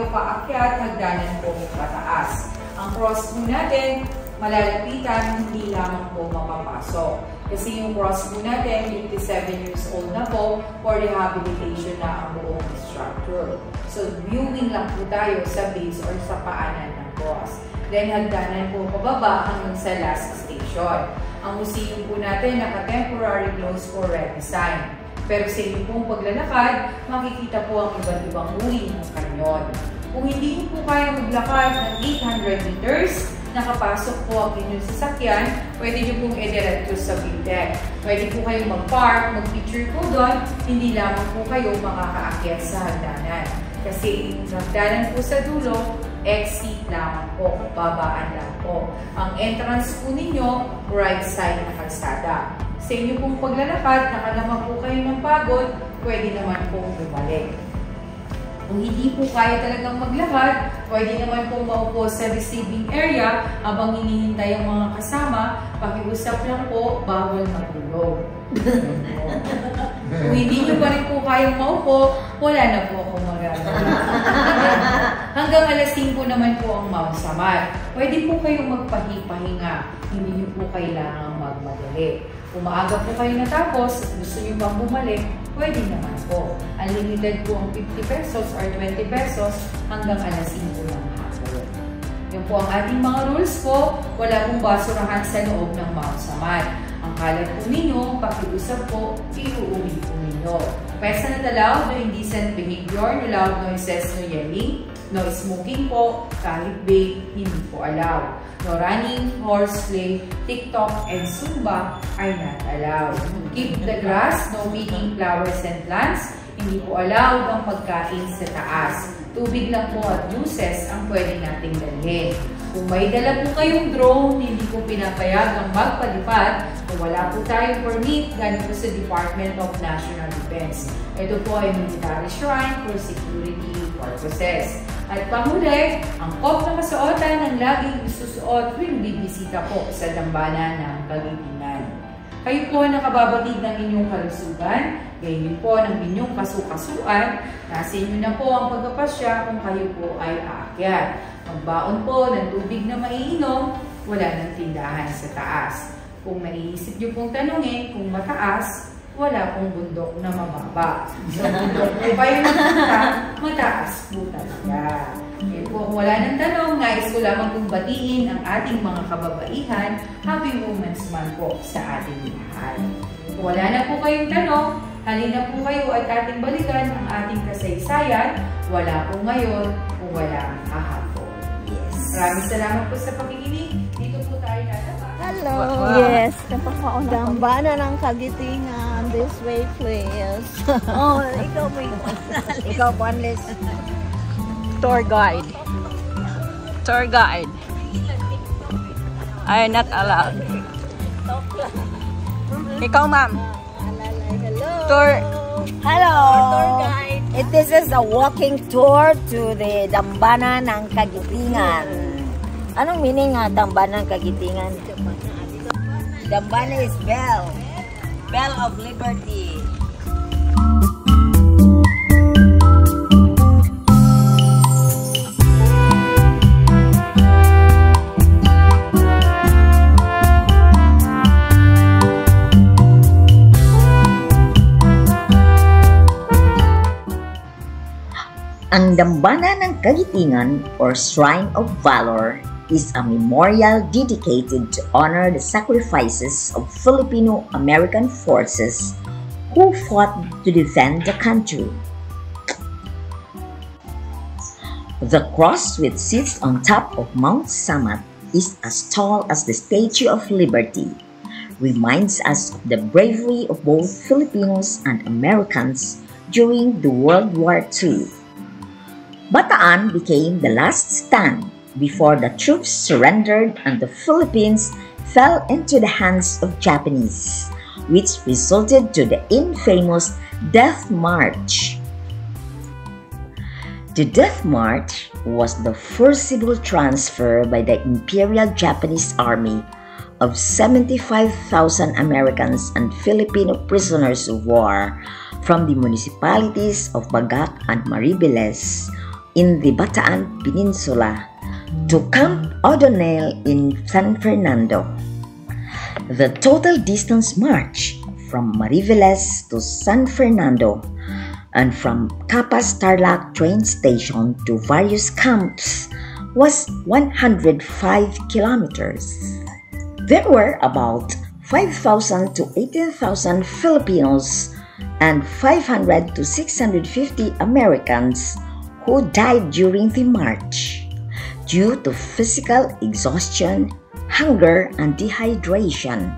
paakyat, hagdanan po pataas. Ang cross po natin, malalapitan, hindi lamang po mapapasok. Kasi yung cross po natin, 57 years old na po, for rehabilitation na ang buong structure. So, viewing lang po tayo sa base or sa paanan ng cross. Then, hagdanan po pababa hanggang sa last station. Ang museum po natin, naka-temporary close for redesign. Pero sa inyong pong paglalakad, makikita po ang iba't ibang uri ng kanyon. Kung hindi po kaya maglakad ng 800 meters, nakapasok po ang inyong sasakyan, pwede nyo pong idiretso sa building. Pwede po kayong mag-park, mag-picture po doon, hindi lamang po kayo makakaakyat sa hagdanan. Kasi yung hagdanan po sa dulo, exit lamang po, babaan lang po. Ang entrance po ninyo, right side na kalsada. Sa inyo pong paglalakad, nakalama po kayo ng pagod, pwede naman pong bumalik. Kung hindi po kaya talagang maglakad, pwede naman po maupo sa receiving area habang hinihintay ang mga kasama. Pakiusap lang po, bawal matulog. Kung hindi nyo pa rin po kayang maupo, wala na po akong magagawa. Hanggang alas 5 naman po ang Mount Samar. Pwede po kayong magpahinga. Hindi nyo po kailangang magmadali. Kung maaga po kayo natapos, gusto nyo bang bumalik, pwede naman po. Unlimited po ang 50 pesos or 20 pesos hanggang alas 5 ng hapon. Yun po ang ating mga rules po. Wala pong basurahan sa loob ng Mount Samar. Ang kalat po ninyo, pakiusap po, iuuwi po ninyo. Pesa not allowed, no indecent behavior, no loud noises, no yelling, no smoking po, kahit vape, hindi po allowed. No running, horseplay, TikTok, and Zumba are not allowed. Keep the grass, no picking flowers and plants. Hindi po allowed ang pagkain sa taas. Tubig lang po at juices ang pwede nating dalhin. Kung may dala po kayong drone, hindi po pinapayagang magpalipad. Kung wala po tayong permit, galing po sa Department of National Defense. Ito po ay military shrine for security purposes. At panghuli, ang kop na kasuotan ang laging isusuot tuwing bibisita po sa dambana ng Kagitingan. Kayo po nakababatid ng inyong kalusugan, gayon po ng inyong kasukasuan, nasa inyo na po ang pagkapasya kung kayo po ay aakyat. Magbaon po ng tubig na maiinom, wala ng tindahan sa taas. Kung naiisip nyo pong tanungin kung mataas, wala pong bundok na mababa. So, bundok po kayo nagpunta, mataas po talaga. Kaya po, kung wala ng tanong, nais ko lamang kong batiin ang ating mga kababaihan. Happy Women's Month po sa ating lahat. Kung wala na po kayong tanong, halina po kayo at ating balikan ang ating kasaysayan. Wala po ngayon kung wala kahapon. Yes. Maraming salamat po sa pakikinig. Dito po tayo lalabas. Hello! Yes, napakaundambana ng Kagitingan. This way, please. Oh, ikaw mo yung ikaw po, unless tour guide. Tour guide. I not allowed. Ikaw, ma'am. hello. Tour. Hello! Tour guide. This is a walking tour to the Dambana ng Kagitingan. Anong meaning nga Dambana ng Kagitingan? Dambana is bell. Bell of Liberty. Ang Dambana ng Kagitingan or Shrine of Valor is a memorial dedicated to honor the sacrifices of Filipino-American forces who fought to defend the country. The cross, which sits on top of Mount Samar, is as tall as the Statue of Liberty, reminds us of the bravery of both Filipinos and Americans during the World War II. Bataan became the last stand before the troops surrendered and the Philippines fell into the hands of Japanese, which resulted to the infamous Death March. The Death March was the forcible transfer by the Imperial Japanese Army of 75,000 Americans and Filipino prisoners of war from the municipalities of Bagak and Maribeles in the Bataan Peninsula to Camp O'Donnell in San Fernando. The total distance march from Mariveles to San Fernando and from Capas Tarlac train station to various camps was 105 kilometers. There were about 5,000 to 18,000 Filipinos and 500 to 650 Americans who died during the march due to physical exhaustion, hunger, and dehydration.